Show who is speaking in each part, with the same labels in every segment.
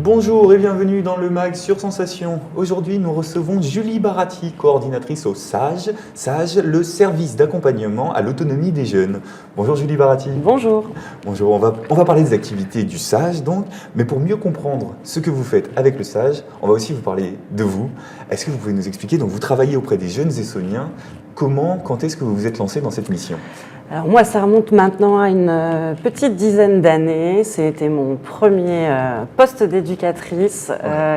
Speaker 1: Bonjour et bienvenue dans le MAG sur Sensation. Aujourd'hui, nous recevons Julie Baratti, coordinatrice au SAGE. SAGE, le service d'accompagnement à l'autonomie des jeunes. Bonjour Julie Baratti.
Speaker 2: Bonjour.
Speaker 1: Bonjour, on va parler des activités du SAGE donc, mais pour mieux comprendre ce que vous faites avec le SAGE, on va aussi vous parler de vous. Est-ce que vous pouvez nous expliquer, donc vous travaillez auprès des jeunes essonniens, quand est-ce que vous vous êtes lancé dans cette mission ?
Speaker 2: Alors moi, ça remonte maintenant à une petite dizaine d'années. C'était mon premier poste d'éducatrice.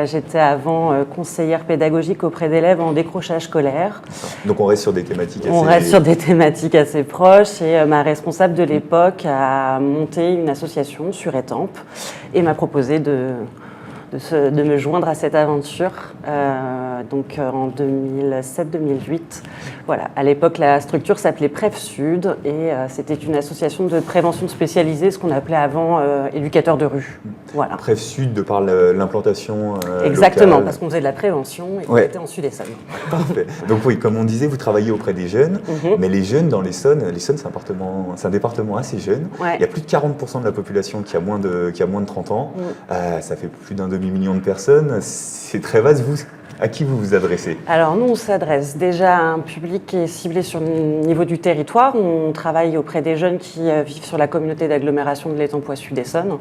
Speaker 2: J'étais avant conseillère pédagogique auprès d'élèves en décrochage scolaire.
Speaker 1: Donc on reste sur des thématiques
Speaker 2: assez proches et ma responsable de l'époque a monté une association sur Étampes et m'a proposé de me joindre à cette aventure en 2007-2008. Voilà. À l'époque, la structure s'appelait PREV Sud et c'était une association de prévention spécialisée, ce qu'on appelait avant éducateurs de rue. Voilà.
Speaker 1: PREV Sud, de par l'implantation
Speaker 2: Exactement,
Speaker 1: locale.
Speaker 2: parce qu'on faisait de la prévention et qu'on était en Sud-Essonne.
Speaker 1: Parfait. Donc oui, comme on disait, vous travaillez auprès des jeunes, mais les jeunes dans l'Essonne, c'est un département assez jeune.
Speaker 2: Ouais.
Speaker 1: Il y a plus de 40% de la population qui a moins de 30 ans. Ça fait plus d'un demi-million de personnes. C'est très vaste. Vous, à qui vous vous adressez ?
Speaker 2: Alors nous, on s'adresse déjà à un public qui est ciblé sur le niveau du territoire. On travaille auprès des jeunes qui vivent sur la communauté d'agglomération de l'Étampois Sud-Essonne,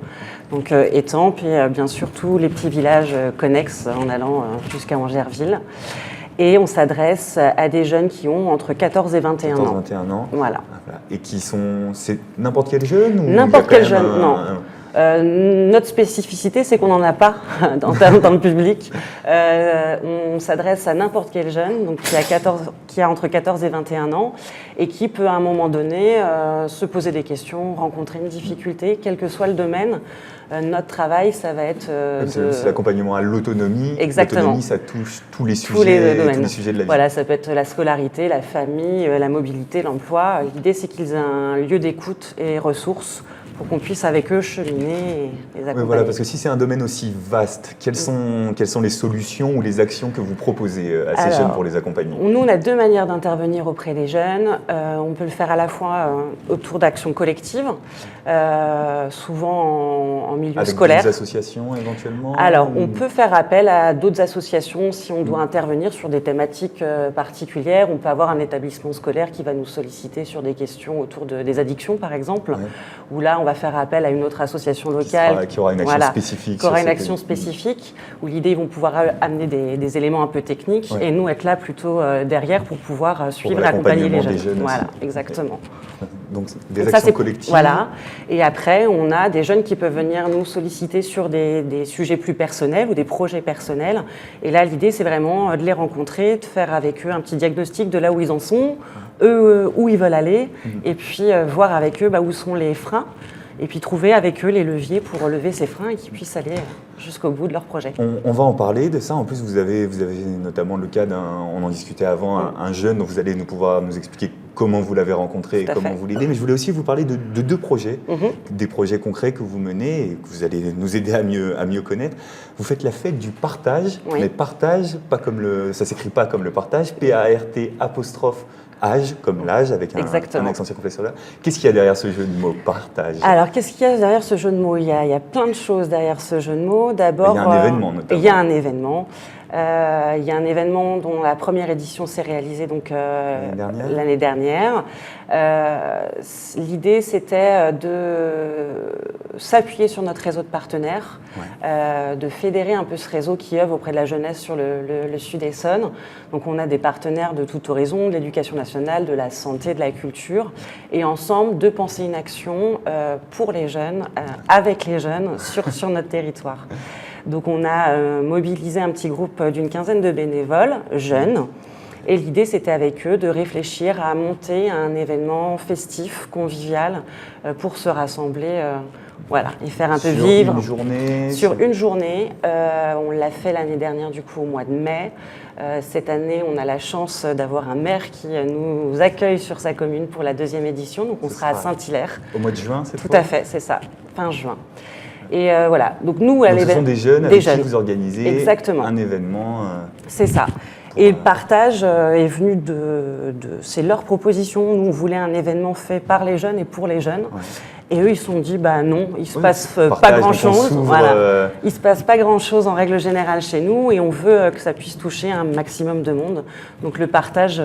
Speaker 2: donc Étampes et bien sûr tous les petits villages connexes en allant jusqu'à Angerville. Et on s'adresse à des jeunes qui ont entre 14 et 21 ans.
Speaker 1: 21 ans.
Speaker 2: Voilà.
Speaker 1: Et qui sont... C'est n'importe quel jeune ou
Speaker 2: n'importe quel jeune, non. Notre spécificité, c'est qu'on n'en a pas dans le public. On s'adresse à n'importe quel jeune donc qui a entre 14 et 21 ans et qui peut à un moment donné se poser des questions, rencontrer une difficulté, quel que soit le domaine. Notre travail, ça va être
Speaker 1: c'est l'accompagnement à l'autonomie.
Speaker 2: Exactement.
Speaker 1: L'autonomie, ça touche tous les sujets de la vie.
Speaker 2: Voilà, ça peut être la scolarité, la famille, la mobilité, l'emploi. L'idée, c'est qu'ils aient un lieu d'écoute et ressources pour qu'on puisse avec eux cheminer et les accompagner.
Speaker 1: Oui, voilà, parce que si c'est un domaine aussi vaste, quelles sont les solutions ou les actions que vous proposez à ces jeunes pour les accompagner ?
Speaker 2: Nous, on a deux manières d'intervenir auprès des jeunes. On peut le faire à la fois autour d'actions collectives, souvent en milieu scolaire.
Speaker 1: Avec des associations éventuellement ?
Speaker 2: Alors, on peut faire appel à d'autres associations si on doit intervenir sur des thématiques particulières. On peut avoir un établissement scolaire qui va nous solliciter sur des questions autour des addictions, par exemple, où là, on va faire appel à une autre association locale
Speaker 1: qui aura une action spécifique.
Speaker 2: Qui aura une action spécifique, où l'idée, ils vont pouvoir amener des éléments un peu techniques et nous être là plutôt derrière pour pouvoir suivre et accompagner les jeunes. Voilà, exactement.
Speaker 1: Donc des actions collectives.
Speaker 2: Voilà. Et après, on a des jeunes qui peuvent venir nous solliciter sur des sujets plus personnels ou des projets personnels. Et là, l'idée, c'est vraiment de les rencontrer, de faire avec eux un petit diagnostic de là où ils en sont, eux où ils veulent aller, et puis voir avec eux où sont les freins. Et puis trouver avec eux les leviers pour relever ces freins et qu'ils puissent aller jusqu'au bout de leur projet.
Speaker 1: On va en parler de ça. En plus, vous avez notamment le cas on en discutait avant, un jeune dont vous allez pouvoir nous expliquer comment vous l'avez rencontré et comment vous l'aidez. Mais je voulais aussi vous parler de deux projets, des projets concrets que vous menez et que vous allez nous aider à mieux connaître. Vous faites la fête du partage, mais partage, ça s'écrit pas comme le partage, P-A-R-T apostrophe âge, comme l'âge, avec un accent circonflexe. Qu'est-ce qu'il y a derrière ce jeu de mots, partage ?
Speaker 2: Alors, qu'est-ce qu'il y a derrière ce jeu de mots ? Il y a plein de choses derrière ce jeu de mots. D'abord,
Speaker 1: il y a un événement, notamment.
Speaker 2: Il y a un événement. Il y a un événement dont la première édition s'est réalisée l'année dernière. L'idée, c'était de s'appuyer sur notre réseau de partenaires, de fédérer un peu ce réseau qui œuvre auprès de la jeunesse sur le Sud-Essonne. Donc, on a des partenaires de tout horizon, de l'éducation nationale, de la santé, de la culture, et ensemble, de penser une action pour les jeunes, avec les jeunes, sur notre territoire. Donc on a mobilisé un petit groupe d'une quinzaine de bénévoles, jeunes, et l'idée c'était avec eux de réfléchir à monter un événement festif, convivial, pour se rassembler et faire un peu vivre. Sur une journée. On l'a fait l'année dernière du coup au mois de mai. Cette année, on a la chance d'avoir un maire qui nous accueille sur sa commune pour la deuxième édition, donc on sera à Saint-Hilaire.
Speaker 1: Au mois de juin, c'est
Speaker 2: tout à fait, c'est ça, fin juin. Et voilà. Donc nous,
Speaker 1: ce sont des jeunes avec qui vous organisez un événement.
Speaker 2: C'est ça. Et le partage est venu c'est leur proposition. Nous, on voulait un événement fait par les jeunes et pour les jeunes. Et eux, ils se sont dit, bah non, il se passe pas
Speaker 1: partage,
Speaker 2: grand-chose.
Speaker 1: donc on
Speaker 2: Voilà. Il se passe pas grand-chose en règle générale chez nous et on veut que ça puisse toucher un maximum de monde. Donc le partage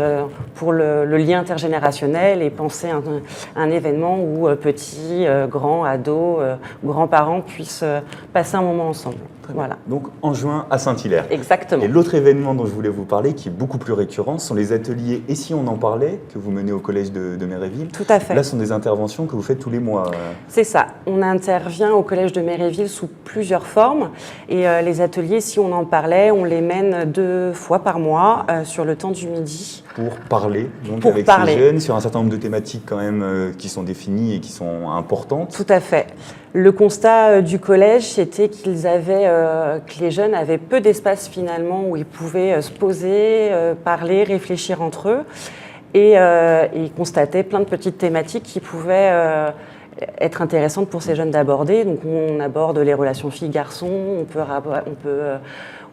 Speaker 2: pour le lien intergénérationnel et penser à un événement où petits, grands, ados, grands-parents puissent passer un moment ensemble. Voilà.
Speaker 1: Donc en juin à Saint-Hilaire.
Speaker 2: Exactement.
Speaker 1: Et l'autre événement dont je voulais vous parler, qui est beaucoup plus récurrent, sont les ateliers Et si on en parlait, que vous menez au collège de Méréville.
Speaker 2: Tout à fait.
Speaker 1: Là, ce sont des interventions que vous faites tous les mois.
Speaker 2: C'est ça. On intervient au collège de Méréville sous plusieurs formes. Et les ateliers, si on en parlait, on les mène 2 fois par mois sur le temps du midi.
Speaker 1: Pour parler, donc
Speaker 2: pour
Speaker 1: avec
Speaker 2: parler.
Speaker 1: ces jeunes, sur un certain nombre de thématiques quand même qui sont définies et qui sont importantes.
Speaker 2: Tout à fait. Le constat du collège, c'était que les jeunes avaient peu d'espace finalement où ils pouvaient se poser, parler, réfléchir entre eux. Et ils constataient plein de petites thématiques qui pouvaient être intéressantes pour ces jeunes d'aborder. Donc on aborde les relations filles-garçons,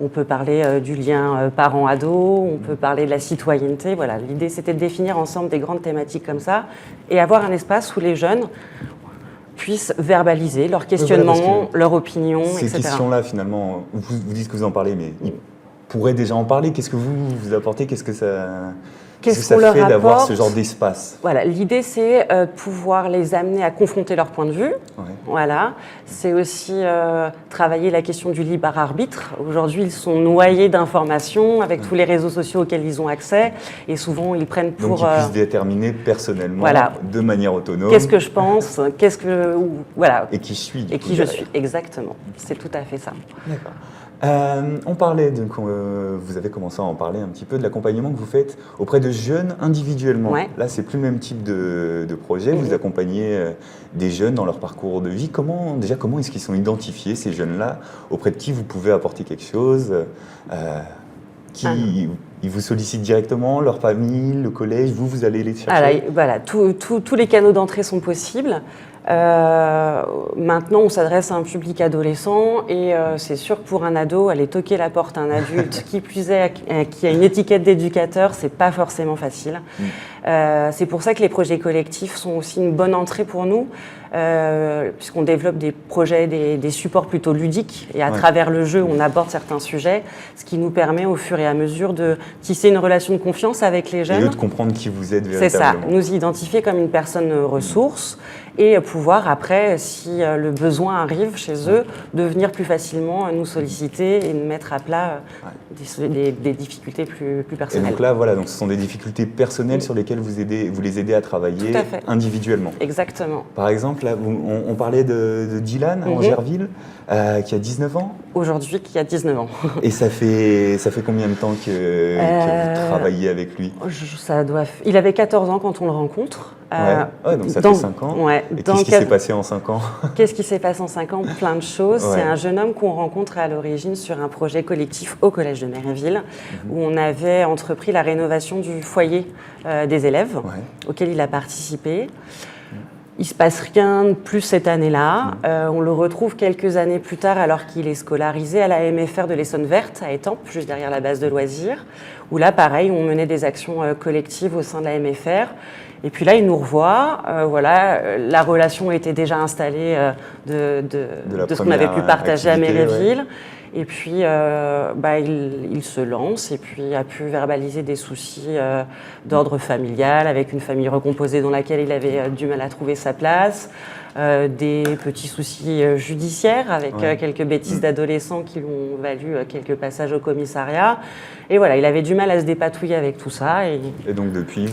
Speaker 2: on peut parler du lien parent-ado, on peut parler de la citoyenneté. Voilà, l'idée c'était de définir ensemble des grandes thématiques comme ça et avoir un espace où les jeunes puissent verbaliser leurs questionnements, leurs opinions,
Speaker 1: etc. Ces questions-là, finalement, vous dites que vous en parlez, mais ils pourraient déjà en parler. Qu'est-ce que vous apportez? Qu'est-ce que ça fait d'avoir ce genre d'espace?
Speaker 2: Voilà, l'idée c'est pouvoir les amener à confronter leur point de vue.
Speaker 1: Ouais.
Speaker 2: Voilà, c'est aussi travailler la question du libre arbitre. Aujourd'hui, ils sont noyés d'informations avec tous les réseaux sociaux auxquels ils ont accès et souvent ils prennent pour...
Speaker 1: Donc ils puissent déterminer personnellement, de manière autonome.
Speaker 2: Qu'est-ce que je pense, voilà.
Speaker 1: Et qui je suis.
Speaker 2: Et qui je suis, exactement. C'est tout à fait ça.
Speaker 1: D'accord. On parlait, vous avez commencé à en parler un petit peu, de l'accompagnement que vous faites auprès de jeunes individuellement.
Speaker 2: Ouais.
Speaker 1: Là, c'est plus le même type de projet. Vous accompagnez des jeunes dans leur parcours de vie. Comment est-ce qu'ils sont identifiés, ces jeunes-là? Auprès de qui vous pouvez apporter quelque chose? Ils vous sollicitent directement, leur famille, le collège, vous allez les chercher?
Speaker 2: Voilà, tous les canaux d'entrée sont possibles. Maintenant, on s'adresse à un public adolescent et c'est sûr que pour un ado, aller toquer la porte à un adulte, qui plus est, qui a une étiquette d'éducateur, c'est pas forcément facile. C'est pour ça que les projets collectifs sont aussi une bonne entrée pour nous, puisqu'on développe des projets, des supports plutôt ludiques et à travers le jeu, on aborde certains sujets, ce qui nous permet au fur et à mesure de tisser une relation de confiance avec les jeunes.
Speaker 1: Et eux de comprendre qui vous êtes véritablement.
Speaker 2: C'est ça, nous identifier comme une personne ressource et pouvoir après, si le besoin arrive chez eux, de venir plus facilement nous solliciter et nous mettre à plat des difficultés plus personnelles.
Speaker 1: Et donc là, voilà, donc ce sont des difficultés personnelles sur lesquelles vous les aidez à travailler individuellement.
Speaker 2: Exactement.
Speaker 1: Par exemple, là, on parlait de Dylan en Gerville, qui a 19 ans.
Speaker 2: Aujourd'hui, qui a 19 ans.
Speaker 1: Et ça fait combien de temps que vous travaillez avec lui?
Speaker 2: Il avait 14 ans quand on le rencontre.
Speaker 1: Donc ça fait 5 ans.
Speaker 2: Ouais,
Speaker 1: et qu'est-ce qui s'est passé en 5 ans?
Speaker 2: Qu'est-ce qui s'est passé en 5 ans? Plein de choses. C'est un jeune homme qu'on rencontre à l'origine sur un projet collectif au collège de Méréville, où on avait entrepris la rénovation du foyer des élèves, auquel il a participé. Il ne se passe rien de plus cette année-là. On le retrouve quelques années plus tard alors qu'il est scolarisé à la MFR de l'Essonne Verte, à Étampes, juste derrière la base de loisirs, où là, pareil, on menait des actions collectives au sein de la MFR. Et puis là, il nous revoit. La relation était déjà installée de ce qu'on avait pu partager à Méréville. Et puis, il se lance et puis a pu verbaliser des soucis d'ordre familial avec une famille recomposée dans laquelle il avait du mal à trouver sa place, des petits soucis judiciaires avec quelques bêtises d'adolescents qui lui ont valu quelques passages au commissariat. Et voilà, il avait du mal à se dépatouiller avec tout ça. Et
Speaker 1: donc depuis,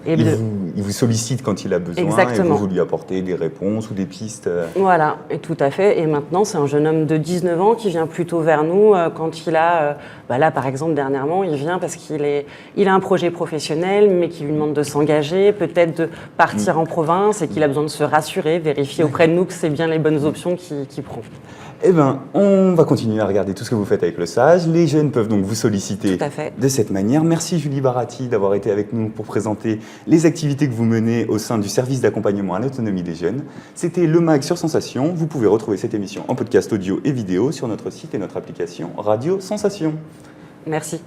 Speaker 1: il vous sollicite quand il a besoin.
Speaker 2: Exactement.
Speaker 1: Et vous lui apportez des réponses ou des pistes.
Speaker 2: Voilà, et tout à fait. Et maintenant, c'est un jeune homme de 19 ans qui vient plutôt vers nous quand il a... là, par exemple, dernièrement, il vient parce qu'il a un projet professionnel, mais qui lui demande de s'engager, peut-être de partir en province et qu'il a besoin de se rassurer, vérifier auprès de nous que c'est bien les bonnes options qu'il prend.
Speaker 1: Eh bien, on va continuer à regarder tout ce que vous faites avec le SAGE. Les jeunes peuvent donc vous solliciter de cette manière. Merci Julie Baratti d'avoir été avec nous pour présenter les activités que vous menez au sein du service d'accompagnement à l'autonomie des jeunes. C'était le MAG sur Sensation. Vous pouvez retrouver cette émission en podcast audio et vidéo sur notre site et notre application Radio Sensation.
Speaker 2: Merci.